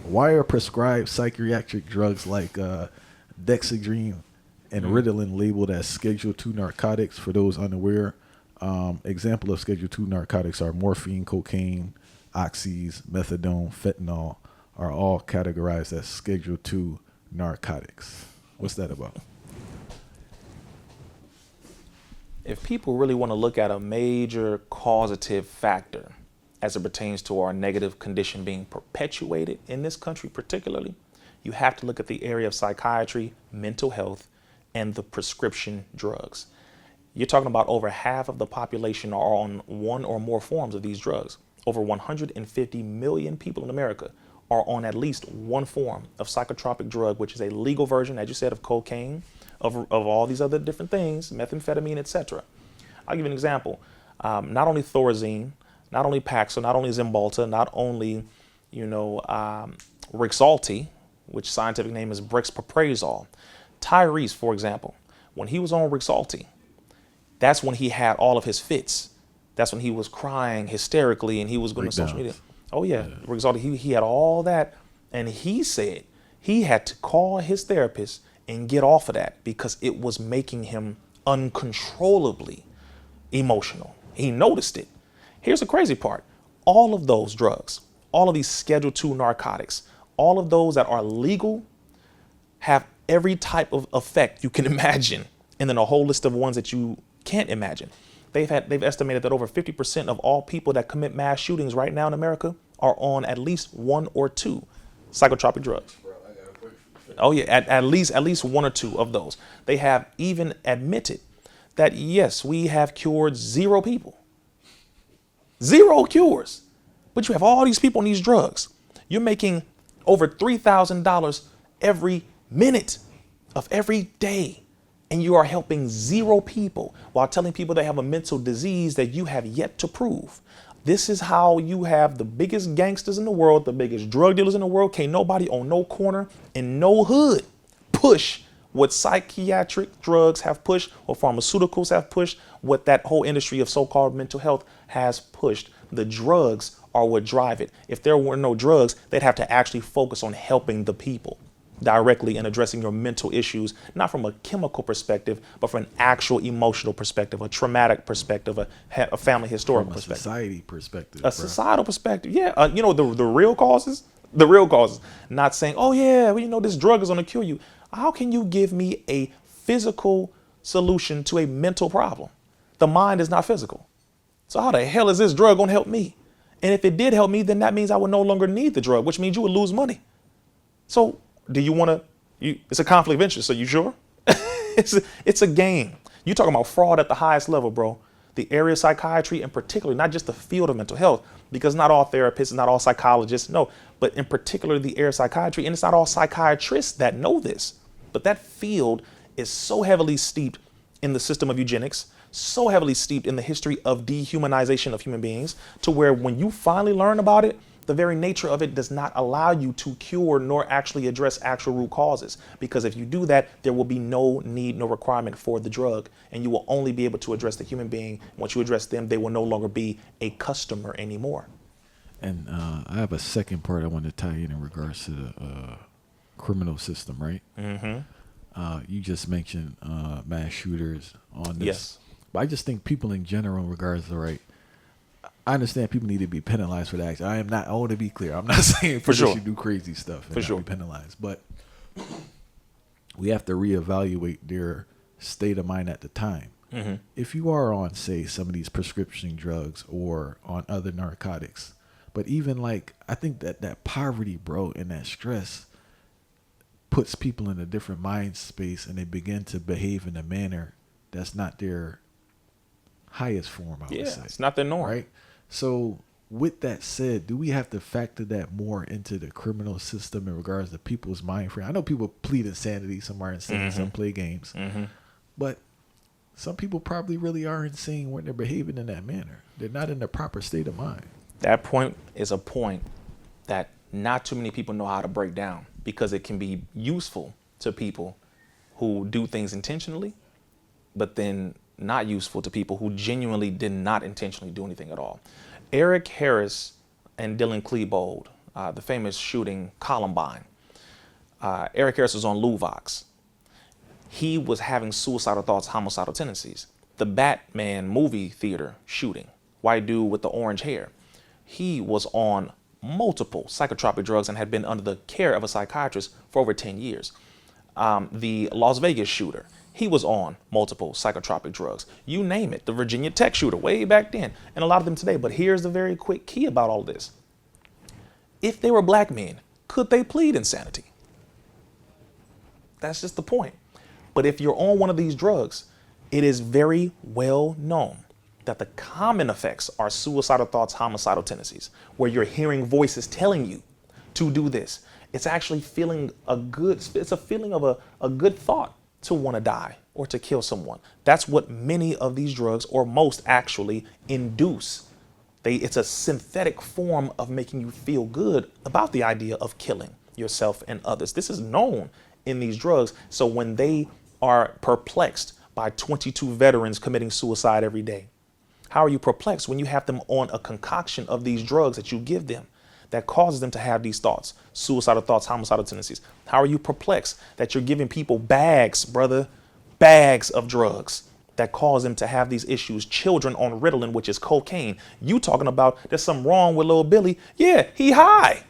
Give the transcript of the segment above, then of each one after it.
Why are prescribed psychiatric drugs like Dexedrine and Ritalin labeled as Schedule 2 narcotics for those unaware? Example of Schedule 2 narcotics are morphine, cocaine, oxys, methadone, fentanyl are all categorized as Schedule 2 narcotics. What's that about? If people really want to look at a major causative factor as it pertains to our negative condition being perpetuated in this country particularly, you have to look at the area of psychiatry, mental health, and the prescription drugs. You're talking about over half of the population are on one or more forms of these drugs. Over 150 million people in America are on at least one form of psychotropic drug, which is a legal version, as you said, of cocaine, of all these other different things, methamphetamine, etc. I'll give you an example. Not only Thorazine, not only Paxil, not only Zymbalta, not only, Rexulti, which scientific name is Brexpiprazole. Tyrese, for example, when he was on Rexulti, that's when he had all of his fits. That's when he was crying hysterically and he was going to social media. Oh yeah, Rexulti, he had all that. And he said he had to call his therapist and get off of that because it was making him uncontrollably emotional. He noticed it. Here's the crazy part. All of those drugs, all of these Schedule 2 narcotics, all of those that are legal have every type of effect you can imagine. And then a whole list of ones that you can't imagine. They've estimated that over 50% of all people that commit mass shootings right now in America are on at least one or two psychotropic drugs. Oh yeah, at least one or two of those. They have even admitted that yes, we have cured 0 people. 0 cures. But you have all these people on these drugs. You're making over $3,000 every minute of every day. And you are helping 0 people while telling people they have a mental disease that you have yet to prove. This is how you have the biggest gangsters in the world, the biggest drug dealers in the world. Can't nobody on no corner in no hood push what psychiatric drugs have pushed, what pharmaceuticals have pushed, what that whole industry of so-called mental health has pushed. The drugs are what drive it. If there were no drugs, they'd have to actually focus on helping the people directly and addressing your mental issues, not from a chemical perspective, but from an actual emotional perspective, a traumatic perspective, a family historical From a perspective. society perspective. A societal perspective. Yeah. The real causes, not saying, oh yeah, well, this drug is going to kill you. How can you give me a physical solution to a mental problem? The mind is not physical. So how the hell is this drug going to help me? And if it did help me, then that means I would no longer need the drug, which means you would lose money. So do you want to, it's a conflict of interest. So you sure? It's a game. You're talking about fraud at the highest level, bro. The area of psychiatry, and particularly not just the field of mental health, because not all therapists, not all psychologists, no, but in particular the area of psychiatry, and it's not all psychiatrists that know this, but that field is so heavily steeped in the system of eugenics, so heavily steeped in the history of dehumanization of human beings, to where when you finally learn about it, the very nature of it does not allow you to cure nor actually address actual root causes. Because if you do that, there will be no need, no requirement for the drug. And you will only be able to address the human being. Once you address them, they will no longer be a customer anymore. And I have a second part I want to tie in regards to the criminal system, right? Mm-hmm. You just mentioned mass shooters on this. Yes. But I just think people in general, in regards to right, I understand people need to be penalized for the action. I want to be clear. I'm not saying people should do crazy stuff and not be penalized. But we have to reevaluate their state of mind at the time. Mm-hmm. If you are on, say, some of these prescription drugs or on other narcotics, but even I think that poverty, bro, and that stress puts people in a different mind space, and they begin to behave in a manner that's not their highest form, I would say. It's not their norm. Right? So with that said, do we have to factor that more into the criminal system in regards to people's mind frame? I know people plead insanity, some are insane, some play games. Mm-hmm. But some people probably really are insane when they're behaving in that manner. They're not in the proper state of mind. That point is a point that not too many people know how to break down, because it can be useful to people who do things intentionally, but then not useful to people who genuinely did not intentionally do anything at all. Eric Harris and Dylan Klebold, the famous shooting Columbine. Eric Harris was on Luvox. He was having suicidal thoughts, homicidal tendencies. The Batman movie theater shooting, white dude with the orange hair, he was on multiple psychotropic drugs and had been under the care of a psychiatrist for over 10 years. The Las Vegas shooter, he was on multiple psychotropic drugs. You name it. The Virginia Tech shooter way back then, and a lot of them today. But here's the very quick key about all this. If they were black men, could they plead insanity? That's just the point. But if you're on one of these drugs, it is very well known that the common effects are suicidal thoughts, homicidal tendencies, where you're hearing voices telling you to do this. It's actually feeling it's a feeling of a good thought to want to die or to kill someone. That's what many of these drugs, or most, actually induce. It's a synthetic form of making you feel good about the idea of killing yourself and others. This is known in these drugs. So when they are perplexed by 22 veterans committing suicide every day, how are you perplexed when you have them on a concoction of these drugs that you give them that causes them to have these thoughts, suicidal thoughts, homicidal tendencies? How are you perplexed that you're giving people bags, brother, bags of drugs that cause them to have these issues? Children on Ritalin, which is cocaine. You talking about there's something wrong with little Billy. Yeah, he high.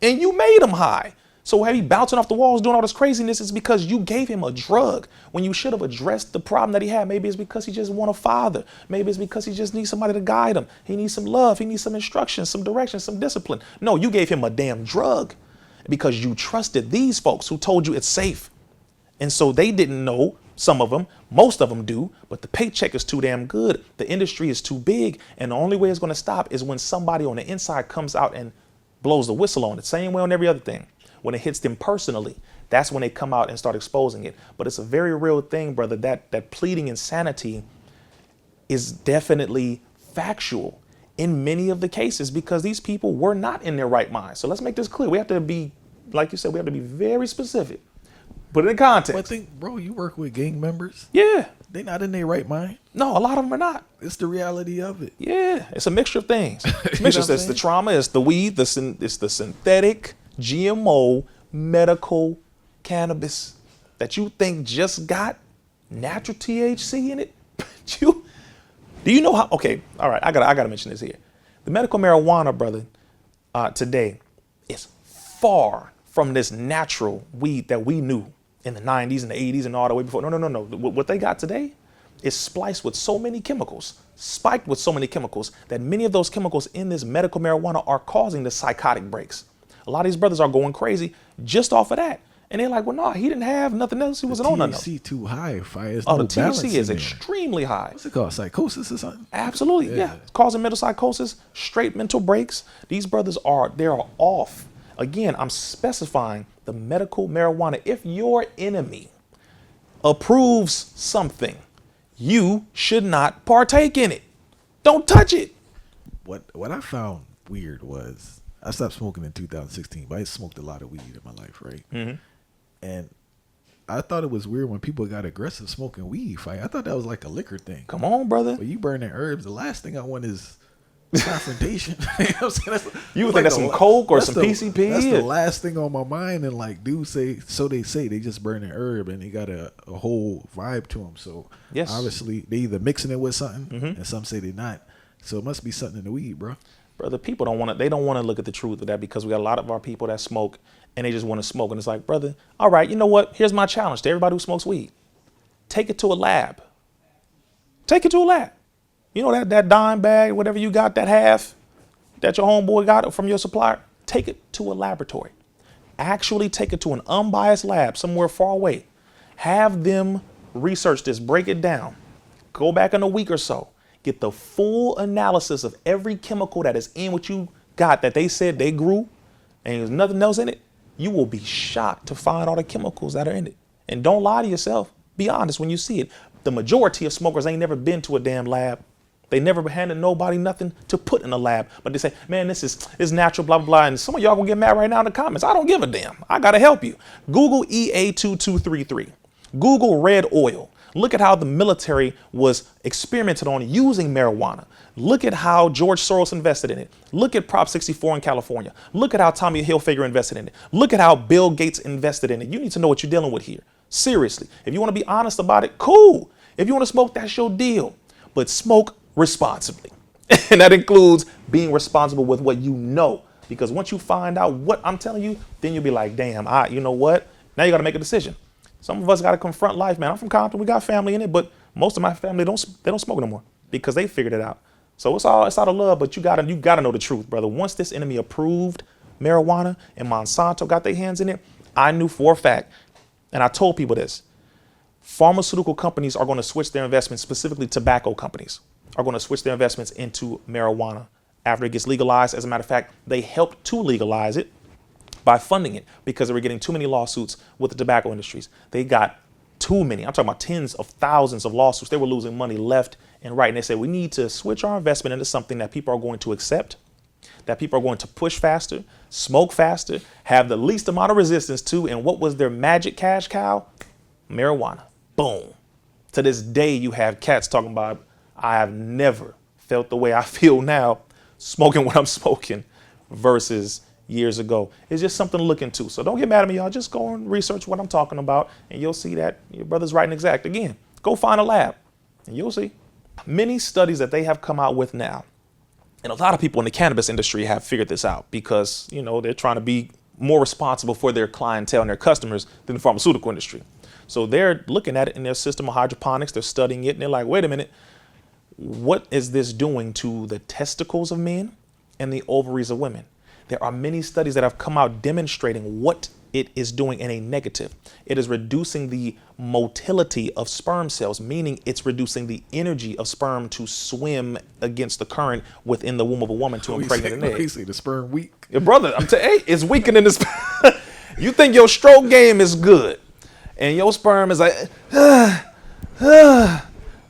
And you made him high. So have he bouncing off the walls doing all this craziness? Is because you gave him a drug when you should have addressed the problem that he had. Maybe it's because he just want a father. Maybe it's because he just needs somebody to guide him. He needs some love. He needs some instruction, some direction, some discipline. No, you gave him a damn drug because you trusted these folks who told you it's safe. And so they didn't know, some of them, most of them do, but the paycheck is too damn good. The industry is too big. And the only way it's going to stop is when somebody on the inside comes out and blows the whistle on it. Same way on every other thing. When it hits them personally, that's when they come out and start exposing it. But it's a very real thing, brother, that pleading insanity is definitely factual in many of the cases because these people were not in their right mind. So let's make this clear. We have to be, like you said, we have to be very specific. Put it in context. But think, bro, you work with gang members. Yeah. They not in their right mind. No, a lot of them are not. It's the reality of it. Yeah. It's a mixture of things. It's a mixture. It's the trauma, it's the weed, it's the synthetic, GMO, medical cannabis that you think just got natural THC in it. Do you know how? Okay, all right. I gotta mention this here. The medical marijuana, brother, today is far from this natural weed that we knew in the 90s and the 80s and all the way before. No. What they got today is spliced with so many chemicals, spiked with so many chemicals that many of those chemicals in this medical marijuana are causing the psychotic breaks. A lot of these brothers are going crazy just off of that. And they're like, well, no, he didn't have nothing else. He wasn't on nothing. THC too high. The THC is extremely high. What's it called? Psychosis or something? Absolutely. Yeah. It's causing mental psychosis, straight mental breaks. These brothers they're off. Again, I'm specifying the medical marijuana. If your enemy approves something, you should not partake in it. Don't touch it. What I found weird was I stopped smoking in 2016, but I smoked a lot of weed in my life, right? Mm-hmm. And I thought it was weird when people got aggressive smoking weed. I thought that was like a liquor thing. Come on, brother. But you burning herbs, the last thing I want is confrontation. You know what I'm saying? You would think that's some coke or some PCP? That's the last thing on my mind. And like dudes say, so they say they just burn an herb and they got a whole vibe to them. So yes, obviously they either mixing it with something, mm-hmm, and some say they're not. So it must be something in the weed, bro. Brother, people don't want to look at the truth of that because we got a lot of our people that smoke and they just want to smoke. And it's like, brother, all right, you know what? Here's my challenge to everybody who smokes weed. Take it to a lab. Take it to a lab. You know that dime bag, whatever you got, that half that your homeboy got from your supplier, take it to a laboratory. Actually take it to an unbiased lab somewhere far away. Have them research this, break it down. Go back in a week or so. Get the full analysis of every chemical that is in what you got that they said they grew and there's nothing else in it. You will be shocked to find all the chemicals that are in it. And don't lie to yourself. Be honest when you see it. The majority of smokers ain't never been to a damn lab. They never handed nobody nothing to put in a lab. But they say, man, this is natural, blah, blah, blah. And some of y'all gonna get mad right now in the comments. I don't give a damn. I gotta help you. Google EA2233. Google red oil. Look at how the military was experimented on using marijuana. Look at how George Soros invested in it. Look at Prop 64 in California. Look at how Tommy Hilfiger invested in it. Look at how Bill Gates invested in it. You need to know what you're dealing with here. Seriously. If you want to be honest about it, cool. If you want to smoke, that's your deal. But smoke responsibly. And that includes being responsible with what you know. Because once you find out what I'm telling you, then you'll be like, damn, you know what? Now you got to make a decision. Some of us got to confront life, man. I'm from Compton. We got family in it, but most of my family don't smoke no more because they figured it out. So it's out of love, but you gotta know the truth, brother. Once this enemy approved marijuana and Monsanto got their hands in it, I knew for a fact, and I told people this, pharmaceutical companies are going to switch their investments, specifically tobacco companies, are going to switch their investments into marijuana after it gets legalized. As a matter of fact, they helped to legalize it by funding it because they were getting too many lawsuits with the tobacco industries. They got too many. I'm talking about tens of thousands of lawsuits. They were losing money left and right. And they said, we need to switch our investment into something that people are going to accept, that people are going to push faster, smoke faster, have the least amount of resistance to. And what was their magic cash cow? Marijuana. Boom. To this day, you have cats talking about, I have never felt the way I feel now smoking what I'm smoking versus years ago. It's just something to look into. So don't get mad at me, y'all. Just go and research what I'm talking about, and you'll see that your brother's right and exact. Again, go find a lab, and you'll see. Many studies that they have come out with now, and a lot of people in the cannabis industry have figured this out because, you know, they're trying to be more responsible for their clientele and their customers than the pharmaceutical industry. So they're looking at it in their system of hydroponics. They're studying it, and they're like, wait a minute, what is this doing to the testicles of men and the ovaries of women? There are many studies that have come out demonstrating what it is doing in a negative. It is reducing the motility of sperm cells, meaning it's reducing the energy of sperm to swim against the current within the womb of a woman to impregnate an egg. You say the sperm weak? Yeah, brother, I'm telling you, it's weakening the sperm. You think your stroke game is good, and your sperm is like,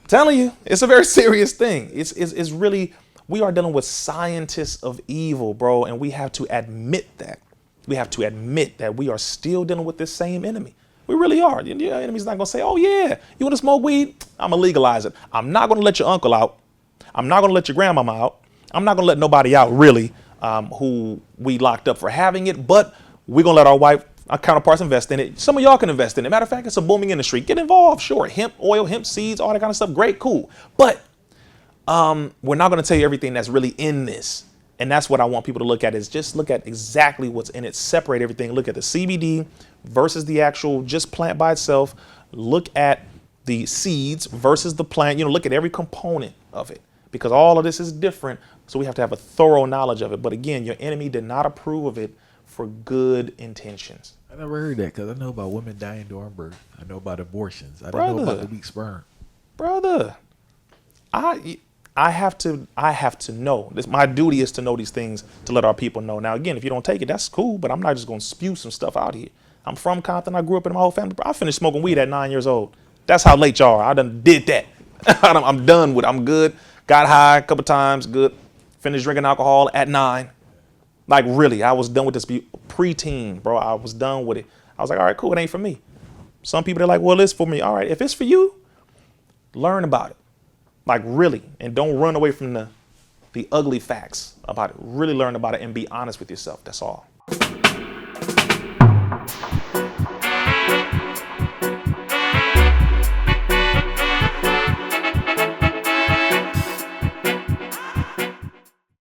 telling you, it's a very serious thing. It's really. We are dealing with scientists of evil, bro, and we have to admit that. We have to admit that we are still dealing with this same enemy. We really are. Your enemy's not going to say, oh, yeah, you want to smoke weed? I'm going to legalize it. I'm not going to let your uncle out. I'm not going to let your grandmama out. I'm not going to let nobody out, really, who we locked up for having it, but we're going to let our counterparts invest in it. Some of y'all can invest in it. Matter of fact, it's a booming industry. Get involved, sure. Hemp oil, hemp seeds, all that kind of stuff. Great, cool. But we're not going to tell you everything that's really in this. And that's what I want people to look at, is just look at exactly what's in it. Separate everything. Look at the CBD versus the actual just plant by itself. Look at the seeds versus the plant. You know, look at every component of it, because all of this is different. So we have to have a thorough knowledge of it. But again, your enemy did not approve of it for good intentions. I never heard that, because I know about women dying during birth. I know about abortions. I don't know about the weak sperm. Brother, I have to know. My duty is to know these things, to let our people know. Now, again, if you don't take it, that's cool, but I'm not just going to spew some stuff out here. I'm from Compton. I grew up in my whole family. I finished smoking weed at 9 years old. That's how late y'all are. I done did that. I'm done with it. I'm good. Got high a couple times. Good. Finished drinking alcohol at 9. Like, really, I was done with this preteen, bro. I was done with it. I was like, all right, cool. It ain't for me. Some people, they're like, well, it's for me. All right, if it's for you, learn about it. Like, really, and don't run away from the ugly facts about it. Really learn about it and be honest with yourself. That's all.